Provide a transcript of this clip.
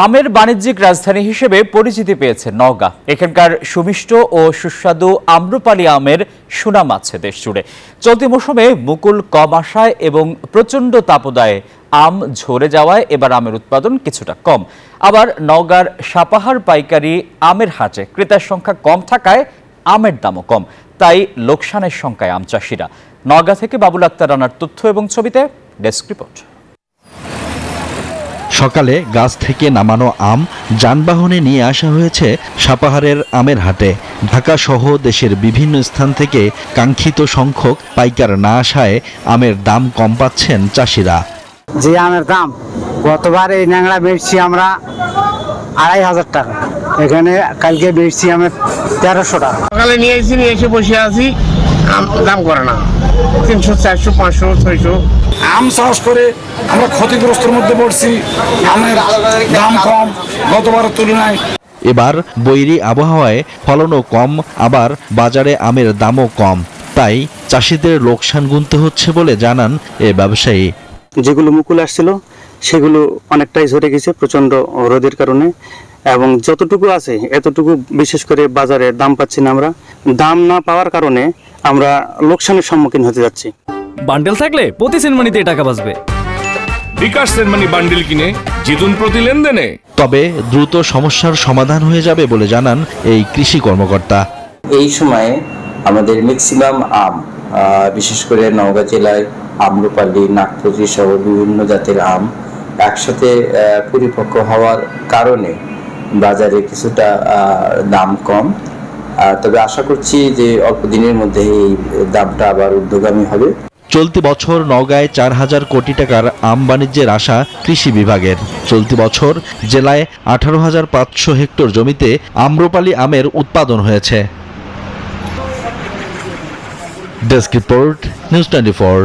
আমের বাণিজ্যিক রাজধানী হিসেবে পরিচিতি পেয়েছে নওগাঁ। এখানকার সুমিষ্ট ও সুস্বাদু আম্রপালি আমের সুনাম আছে দেশ জুড়ে। চলতি মৌসুমে মুকুল কম আসায় এবং প্রচণ্ড তাপদায়ে আম ঝরে যাওয়ায় এবার আমের উৎপাদন কিছুটা কম। আবার নওগাঁর সাপাহার পাইকারি আমের হাটে ক্রেতার সংখ্যা কম থাকায় আমের দামও কম, তাই লোকসানের সংখ্যায় আম চাষিরা। নওগাঁ থেকে বাবুল আক্তার রানার তথ্য এবং ছবিতে ডেস্ক রিপোর্ট। সকালে গাছ থেকে নামানো আম যানবাহনে নিয়ে আসা হয়েছে সাপাহারের আমের হাটে। ঢাকা সহ দেশের বিভিন্ন স্থান থেকে কাঙ্ক্ষিত সংখ্যক পাইকার না আসায় আমের দাম কম পাচ্ছেন চাষিরা। যে আমের দাম গতবার এই ন্যাংরা বেচছি আমরা 2500 টাকা, এখানে কালকে বেচছি আমের 1300 টাকা। সকালে নিয়ে এসে বসে আছি, দাম করে না 300, 400, 500, 600। আম চাষ করে আমরা ক্ষতিগ্রস্তের মধ্যে পড়ছি। আমের দাম কম গতবারের তুলনায়। এবার বৈরী আবহাওয়ায় ফলনও কম, আবার বাজারে আমের দামও কম, তাই চাষিদের লোকসান গুনতে হচ্ছে বলে জানান এ ব্যবসায়ী। যেগুলো মুকুল আসছিল সেগুলো অনেকটাই ঝরে গেছে প্রচন্ড রোদের কারণে, এবং যতটুকু আছে এতটুকু বিশেষ করে বাজারে দাম পাচ্ছি না। আমরা দাম না পাওয়ার কারণে আমরা লোকসানের সম্মুখীন হতে যাচ্ছি। বান্ডেল থাকলে প্রতি সেনমানিতে টাকা বাঁচবে। বিকাশ সেনমানি বান্ডেল কিনে জিতুন প্রতি লেনদেনে। তবে দ্রুত সমস্যার সমাধান হয়ে যাবে বলে জানান এই কৃষি কর্মকর্তা। এই সময়ে আমাদের ম্যাক্সিমাম আম, বিশেষ করে নওগাঁ জেলায় আম্রপালি, নাগপুরি সহ বিভিন্ন জাতের আম একসাথে পরিপক্ক হওয়ার কারণে বাজারে কিছুটা দাম কম। তবে আশা করছি যে অল্প দিনের মধ্যে এই দামটা আবার ঊর্ধ্বগামী হবে। চলতি বছর নওগাঁয় 4000 কোটি টাকার আম বাণিজ্যের আশা কৃষি বিভাগের। চলতি বছর জেলায় 18,500 হেক্টর জমিতে আম্রপালি আমের উৎপাদন হয়েছে। Desk report, news 24।